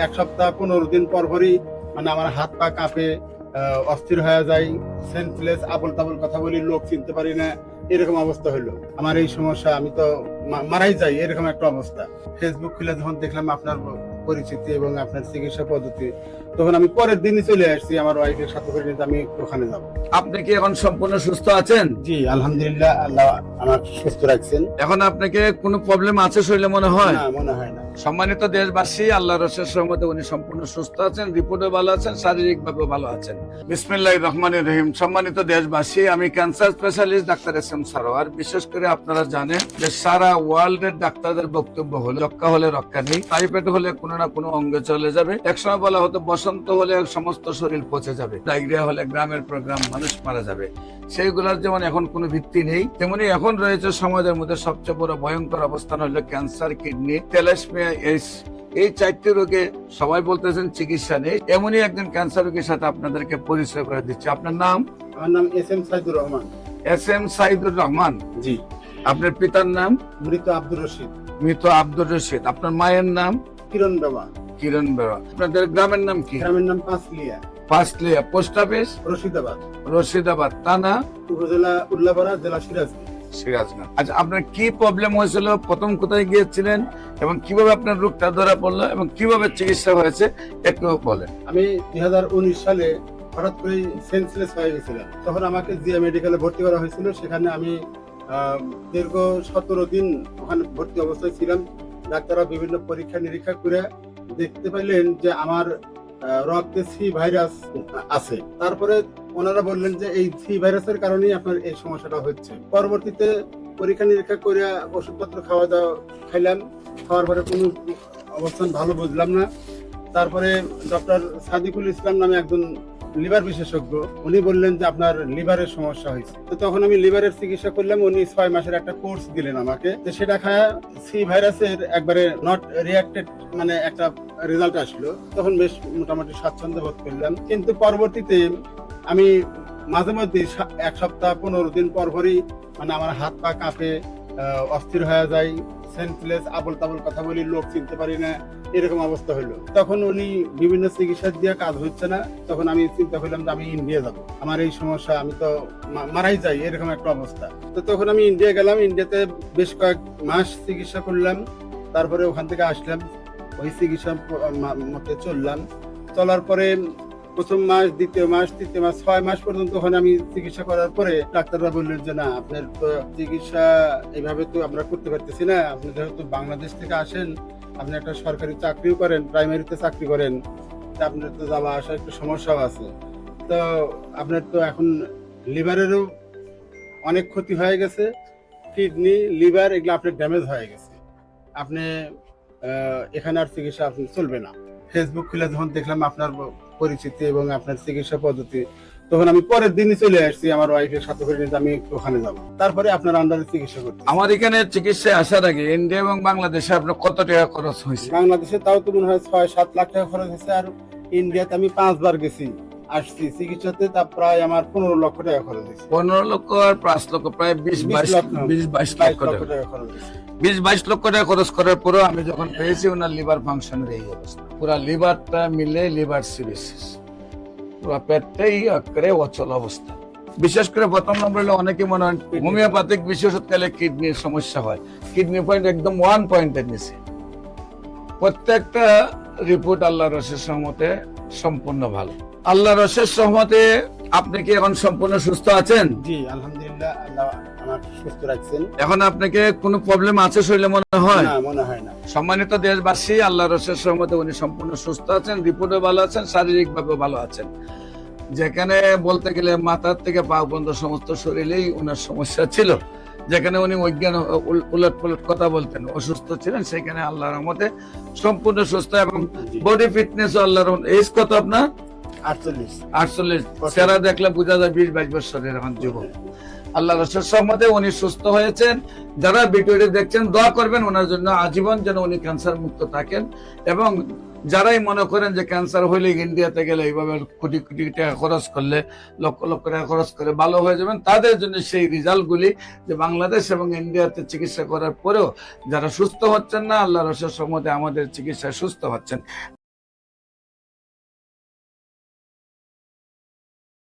এক সপ্তাহ 15 দিন পর পরই মানে আমার হাত পা কাঁপে, অস্থির হয়ে যায়, সেন্সলেস, আবল তাবল কথা বলি, লোক চিনতে পারি না, এরকম অবস্থা হলো। আমার এই সমস্যা, আমি তো মারাই যাই, এরকম একটা অবস্থা। ফেসবুক খুলে যখন দেখলাম আপনার পরিচিতি এবং আপনার চিকিৎসা পদ্ধতি, তখন আমি পরের দিনই চলে আসছি আমার ওয়াইফের সাথে করে নিতে, আমি ওখানে যাব। আপনি কি এখন সম্পূর্ণ সুস্থ আছেন? জি আলহামদুলিল্লাহ, আল্লাহ আমার সুস্থ রাখছেন। এখন আপনাকে কোনো প্রবলেম আছে শরীরে মনে হয়? না, মনে হয় না। সম্মানিত দেশবাসী, আল্লাহর অশেষ রহমতে উনি সম্পূর্ণ সুস্থ আছেন, রিপোর্টে ভালো আছেন, শারীরিক ভাবে ভালো আছেন। বিসমিল্লাহির রহমানির রহিম। সম্মানিত দেশবাসী, আমি cancer specialist doctor SM. Sarwar. বিশেষ করে আপনারা জানেন যে সারা ওয়ার্ল্ড এর ডাক্তারদের বক্তব্য হলো রক্ষা হলে রক্ষা নেই, টাইফয়েড হলে কোনো না কোনো অঙ্গে চলে যাবে। একসময় বলা হতো বসন্ত হলে সমস্ত শরীর পচে যাবে, ডায়রিয়া হলে গ্রামের পর গ্রাম মানুষ মারা যাবে। সেইগুলোর যেমন এখন কোনো ভিত্তি নেই, তেমনি এখন রয়েছে সমাজের মধ্যে সবচেয়ে বড় ভয়ঙ্কর অবস্থান হলো ক্যান্সার, কিডনি, থ্যালাসেমিয়া, এইডস। এই 4টি রোগে সবাই বলতেছেন চিকিৎসা নেই। এমনই একজন ক্যান্সার রোগীর সাথে আপনাদেরকে পরিচয় করে দিচ্ছি। আপনার নাম? আমার নাম এস.এম. সাইদুর রহমান। এস.এম. সাইদুর রহমান। জি। আপনার পিতার নাম? মৃত আব্দুর রশিদ। মৃত আব্দুর রশিদ। আপনার মায়ের নাম? কিরণ বাবা। কিরণ বেরা। আপনাদের গ্রামের নাম কি? গ্রামের নাম পাঁচলিয়া। পাঁচলিয়া। Post office? রশিদাবাদ। রশিদাবাদ। থানা? উপজেলা উল্লাপাড়া, জেলা সিরাজগঞ্জ। সিরাজগঞ্জ। আচ্ছা, আপনার কি প্রবলেম হয়েছিল, প্রথম কোথায় গিয়েছিলেন এবং কিভাবে আপনার রোগটা ধরা পড়লো এবং কিভাবে চিকিৎসা হয়েছে একটু বলেন। আমি 2019 সালে হঠাৎ করে সেন্সলেস হয়ে গেছিলাম। তখন আমাকে জিয়া মেডিকেলে ভর্তি করা হয়েছিল। সেখানে আমি দীর্ঘ 17 দিন ওখানে ভর্তি অবস্থায় ছিলাম। ডাক্তাররা বিভিন্ন পরীক্ষা নিরীক্ষা করে দেখতে পাইলেন যে আমার রক্তে সি ভাইরাস আছে। তারপরে ওনারা বললেন যে এই সি ভাইরাসের কারণেই আপনার এই সমস্যাটা হচ্ছে। পরবর্তীতে পরীক্ষা নিরীক্ষা করে ওষুধপত্র খাইলাম। খাওয়ার পরে কোনো অবস্থান ভালো বুঝলাম না। তারপরে ডক্টর সাদিকুল ইসলাম নামে একজন লিভার বিশেষজ্ঞ, উনি বললেন যে আপনার লিভারের সমস্যা হয়েছে। তো তখন আমি লিভারের চিকিৎসা করলাম। উনি 6 মাসের একটা কোর্স দিলেন আমাকে। তো সেটা খায় সি ভাইরাসের একবারে নট রিয়াক্টেড মানে একটা রেজাল্ট আসলো। তখন বেশ মোটামুটি স্বাচ্ছন্দ্য বোধ করলাম। কিন্তু পরবর্তীতে আমি মাঝে মধ্যে এক সপ্তাহ 15 দিন পর পরই মানে আমার হাত পা কাঁপে, অস্থির হয়ে যায়, সেন্সলেস, আবল তাবল কথা বলি, লোক চিনতে পারি না, এরকম অবস্থা হলো। তখন উনি বিভিন্ন চিকিৎসা দিয়ে কাজ হচ্ছে না। তখন আমি চিন্তা করলাম যে আমি ইন্ডিয়া যাব, আমার এই সমস্যা, আমি তো মারাই যাই, এরকম একটা অবস্থা। তো তখন আমি ইন্ডিয়া গেলাম। ইন্ডিয়াতে বেশ কয়েক মাস চিকিৎসা করলাম। তারপরে ওখান থেকে আসলাম, ওই চিকিৎসা মতে চললাম। চলার পরে প্রথম মাস, দ্বিতীয় মাস, তৃতীয় মাস, 6 মাস পর্যন্ত ওখানে আমি চিকিৎসা করার পরে ডাক্তাররা বললেন যে না, আপনার তো চিকিৎসা এইভাবে তো আমরা করতে পারতেছি না। আপনি যেহেতু বাংলাদেশ থেকে আসেন, আপনি একটা সরকারি চাকরিও করেন, প্রাইমারিতে চাকরি করেন, তা আপনার তো যাওয়া আসা একটু সমস্যাও আছে। তো আপনার তো এখন লিভারেরও অনেক ক্ষতি হয়ে গেছে, কিডনি, লিভার এগুলো আপনার ড্যামেজ হয়ে গেছে। আপনি এখানে আর চিকিৎসা আপনি চলবে না। ফেসবুক খুলে যখন দেখলাম আপনার পরিচিতি এবং আপনার চিকিৎসা পদ্ধতি, তখন আমি পরের দিনই চলে আসছি আমার ওয়াইফের সাথে করে নিতে, আমি ওখানে যাব। তারপরে আপনার আন্ডারে চিকিৎসা করতে। আমার এখানে চিকিৎসায় আসার আগে ইন্ডিয়া এবং বাংলাদেশে আপনার কত টাকা খরচ হয়েছে? বাংলাদেশে তাও তো মনে হয় 6-7 লাখ টাকা খরচ হয়েছে। আর ইন্ডিয়াতে আমি 5 বার গেছি, আসছি চিকিৎসাতে, তা প্রায় আমার 15 লক্ষ টাকা খরচ হয়েছে। 15 লক্ষ আর 5 লক্ষ, প্রায় 20-22 লক্ষ টাকা। 20-22 লক্ষ টাকা খরচ করার পরেও আমি যখন পেয়েছি ওনার লিভার ফাংশনের এই অবস্থা, পুরো লিভারটা মিলে লিভার সিরোসিস, পুরো পেটটাই একেবারে অচল অবস্থা। বিশেষ করে প্রথম নম্বর হলো অনেকে মনে হয় হোমিওপ্যাথিক বিশেষ ওষুধ খেলে কিডনির সমস্যা হয়। কিডনি পয়েন্ট একদম 1 পয়েন্টের নিচে। প্রত্যেকটা রিপোর্ট আল্লাহর অশেষ রহমতে সম্পূর্ণ ভালো। আল্লাহর অশেষ রহমতে আপনি কি এখন সম্পূর্ণ সুস্থ আছেন? জি আলহামদুলিল্লাহ, আল্লাহ আমার সুস্থ রাখছেন। এখন আপনাকে কোনো প্রবলেম আছে শরীরে মনে হয়? না, মনে হয় না। সম্মানিত দেশবাসী, আল্লাহর অশেষ রহমতে উনি সম্পূর্ণ সুস্থ আছেন, রিপোর্টে ভালো আছেন, শারীরিক ভাবে ভালো আছেন। যেখানে বলতে গেলে মাথার থেকে পা পর্যন্ত সমস্ত শরীরেই ওনার সমস্যা ছিল, যেখানে উনি অজ্ঞান উলট পালট কথা বলতেন, অসুস্থ ছিলেন, সেখানে আল্লাহর রহমতে সম্পূর্ণ সুস্থ এবং বডি ফিটনেস আল্লাহর রহমতে। এজ কত আপনার? 48। সেরা দেখলে বোঝা যায় 20-22 বছরের এখন যুবক। আল্লাহর অশেষ রহমতে উনি সুস্থ হয়েছেন। যারা ভিডিওটি দেখছেন দোয়া করবেন ওনার জন্য, আজীবন যেন উনি ক্যান্সার মুক্ত থাকেন। এবং যারাই মনে করেন যে ক্যান্সার হইলে ইন্ডিয়াতে গেলে এইভাবে কোটি কোটি টাকা খরচ করলে, লক্ষ লক্ষ টাকা খরচ করে ভালো হয়ে যাবেন, তাদের জন্য সেই রেজাল্টগুলি যে বাংলাদেশ এবং ইন্ডিয়াতে চিকিৎসা করার পরেও যারা সুস্থ হচ্ছেন না, আল্লাহর অশেষ রহমতে আমাদের চিকিৎসায় সুস্থ হচ্ছেন।